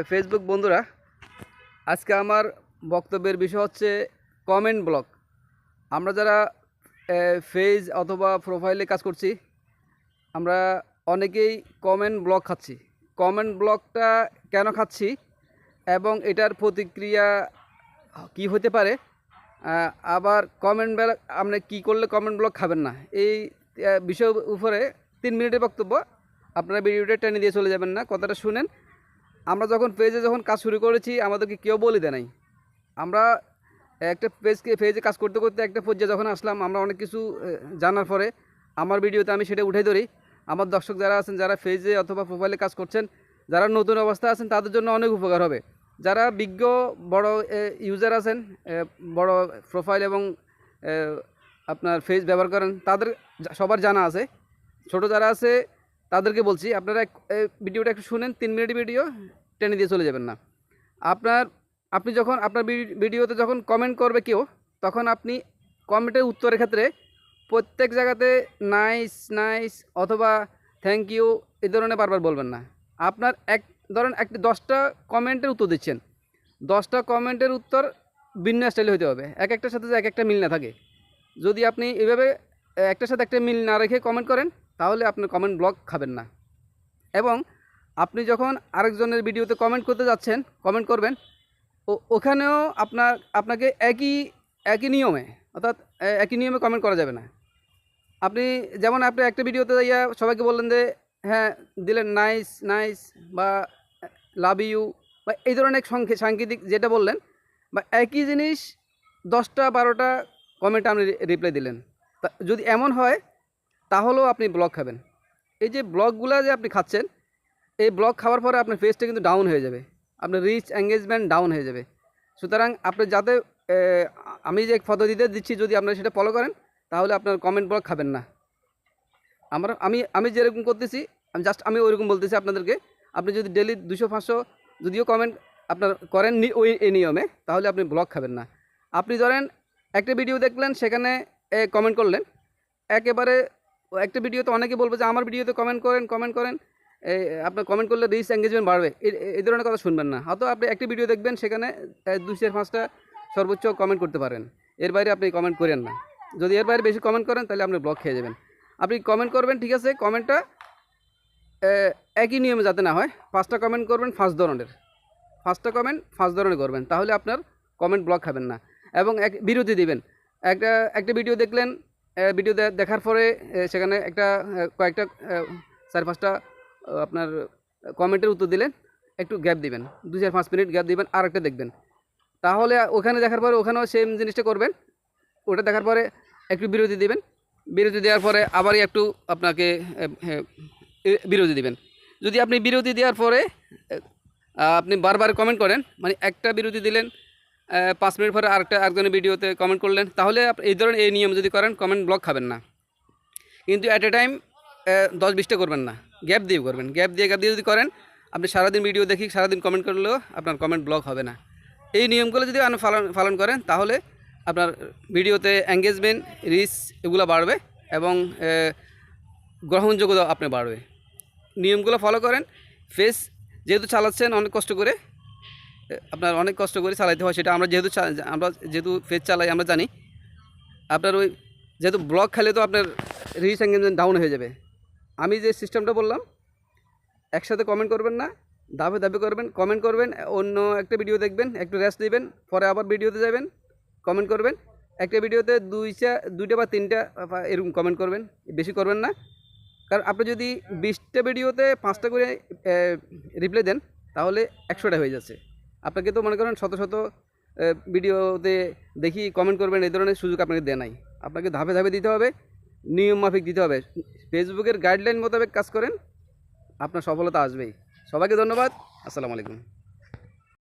Facebook বন্ধুরা, আজকে আমার বক্তব্যের বিষয় হচ্ছে কমেন্ট ব্লক। আমরা যারা পেজ অথবা প্রোফাইলে কাজ করছি, আমরা অনেকেই কমেন্ট ব্লক খাচ্ছি। কমেন্ট ব্লকটা কেন খাচ্ছি এবং এটার প্রতিক্রিয়া কি হতে পারে, আবার কমেন্ট ব্লক আপনি কী করলে কমেন্ট ব্লক খাবেন না, এই বিষয়ের উপরে 3 মিনিটের বক্তব্য। আপনারা ভিডিওটা টেনে দিয়ে চলে যাবেন না, কথাটা শুনেন। আমরা যখন পেজে কাজ শুরু করেছি, আমাদেরকে কেউ বলে দেয় নাই। আমরা একটা পেজে কাজ করতে করতে একটা পর্যায়ে যখন আসলাম, আমরা অনেক কিছু জানার পরে আমার ভিডিওতে আমি সেটা উঠে ধরি। আমার দর্শক যারা আছেন, যারা পেজে অথবা প্রোফাইলে কাজ করছেন, যারা নতুন অবস্থায় আছেন, তাদের জন্য অনেক উপকার হবে। যারা বিজ্ঞ বড় ইউজার আছেন, বড় প্রোফাইল এবং আপনার পেজ ব্যবহার করেন, তাদের সবার জানা আছে। ছোট যারা আছে তাদেরকে বলছি, আপনারা ভিডিওটা একটু শুনেন। 3 মিনিট ভিডিও, টেনে দিয়ে চলে যাবেন না। আপনি যখন আপনার ভিডিওতে যখন কমেন্ট করবে কেউ, তখন আপনি কমেন্টের উত্তরের ক্ষেত্রে প্রত্যেক জায়গাতে নাইস নাইস অথবা থ্যাংক ইউ এই ধরনের বারবার বলবেন না। আপনার ধরেন 10টা কমেন্টের উত্তর দিচ্ছেন, 10টা কমেন্টের উত্তর ভিন্ন স্টাইলে হতে হবে, একটার সাথে এক একটা মিল না থাকে। যদি আপনি এভাবে একটার সাথে একটা মিল না রেখে কমেন্ট করেন, তাহলে আপনার কমেন্ট ব্লক খাবেন না। এবং আপনি যখন আরেকজনের ভিডিওতে কমেন্ট করতে যাচ্ছেন, কমেন্ট করবেন, ওখানেও আপনাকে একই নিয়মে, অর্থাৎ একই নিয়মে কমেন্ট করা যাবে না। আপনি যেমন আপনি একটা ভিডিওতে যাইয়া সবাইকে বললেন যে হ্যাঁ দিলেন নাইস নাইস বা লাভ ইউ বা এই ধরনের সাংকেতিক যেটা বললেন, বা একই জিনিস 10টা 12টা কমেন্টে আপনি রিপ্লাই দিলেন, যদি এমন হয় তাহলেও আপনি ব্লক খাবেন। এই যে ব্লকগুলো যে আপনি খাচ্ছেন, এই ব্লক খাওয়ার পরে আপনার পেজটা কিন্তু ডাউন হয়ে যাবে, আপনার রিচ এঙ্গেজমেন্ট ডাউন হয়ে যাবে। সুতরাং আপনি যাতে আমি যে পদ্ধতিতে দিচ্ছি, যদি আপনারা সেটা ফলো করেন, তাহলে আপনার কমেন্ট ব্লক খাবেন না। আমি যেরকম করতেছি, আমি ওইরকম বলতেছি আপনাদেরকে। আপনি যদি ডেলি 200-500 যদিও কমেন্ট আপনার করেন এই নিয়মে, তাহলে আপনি ব্লক খাবেন না। আপনি ধরেন একটা ভিডিও দেখলেন, সেখানে কমেন্ট করলেন, একেবারে একটা ভিডিওতে অনেকে বলবে যে আমার ভিডিওতে কমেন্ট করেন, আপনার কমেন্ট করলে রিচ এঙ্গেজমেন্ট বাড়বে, এই ধরনের কথা শুনবেন না। হয়তো আপনি একটা ভিডিও দেখবেন, সেখানে 2-5টা সর্বোচ্চ কমেন্ট করতে পারেন, এর বাইরে আপনি কমেন্ট করেন না। যদি এর বাইরে বেশি কমেন্ট করেন, তাহলে আপনি ব্লক খেয়ে যাবেন। আপনি কমেন্ট করবেন, ঠিক আছে, কমেন্টটা একই নিয়মে যাতে না হয়। 5টা কমেন্ট করবেন 5 ধরনের, 5টা কমেন্ট 5 ধরনের করবেন, তাহলে আপনার কমেন্ট ব্লক খাবেন না। এবং বিরতি দিবেন। একটা ভিডিও দেখলেন, ভিডিও দেখার পরে সেখানে কয়েকটা 4-5টা আপনার কমেন্টের উত্তর দিলেন, একটু গ্যাপ দিবেন, 2-5 মিনিট গ্যাপ দিবেন, আর একটা দেখবেন। তাহলে ওখানে দেখার পরে ওখানেও সেম জিনিসটা করবেন। ওটা দেখার পরে একটু বিরতি দিবেন, বিরতি দেওয়ার পরে আবারই একটু আপনাকে বিরতি দিবেন। যদি আপনি বিরতি দেওয়ার পরে আপনি বারবার কমেন্ট করেন, মানে একটা বিরতি দিলেন, 5 মিনিট পরে আরেকজনের ভিডিওতে কমেন্ট করলেন, তাহলে এই ধরনের এই নিয়ম যদি করেন, কমেন্ট ব্লক খাবেন না। কিন্তু অ্যাট এ টাইম 10-20টা করবেন না, গ্যাপ দিয়ে করবেন। গ্যাপ দিয়ে যদি করেন, আপনি সারাদিন ভিডিও দেখি সারাদিন কমেন্ট করলেও আপনার কমেন্ট ব্লক হবে না। এই নিয়মগুলো যদি আপনি পালন করেন, তাহলে আপনার ভিডিওতে এঙ্গেজমেন্ট, রিচ এগুলো বাড়বে এবং গ্রহণযোগ্যতা আপনার বাড়বে। নিয়মগুলো ফলো করেন। পেজ যেহেতু চালাচ্ছেন অনেক কষ্ট করে, আপনার অনেক কষ্ট করে চালাইতে হয়, সেটা আমরা যেহেতু পেজ চালাই আমরা জানি। আপনার যেহেতু ব্লক খেলে তো আপনার রিচ এঙ্গেজমেন্ট ডাউন হয়ে যাবে। আমি যে সিস্টেমটা বললাম, একসাথে কমেন্ট করবেন না, ধাপে ধাপে করবেন। কমেন্ট করবেন, অন্য একটা ভিডিও দেখবেন, একটু রেস্ট দিবেন, পরে আবার ভিডিওতে যাবেন, কমেন্ট করবেন। একটা ভিডিওতে 2টা বা 3টা এরকম কমেন্ট করবেন, বেশি করবেন না। কারণ আপনি যদি 20টা ভিডিওতে 5টা করে রিপ্লাই দেন, তাহলে 100টা হয়ে যাচ্ছে। আপনাকে তো মনে করেন শত ভিডিওতে দেখি কমেন্ট করবেন, এই ধরনের সুযোগ আপনাকে দেয় নাই। আপনাকে ধাপে ধাপে দিতে হবে, নিয়ম মাফিক দিতে হবে। ফেসবুকের গাইডলাইন মোতাবেক কাজ করেন, আপনার সফলতা আসবেই। সবাইকে ধন্যবাদ। আসসালামু আলাইকুম।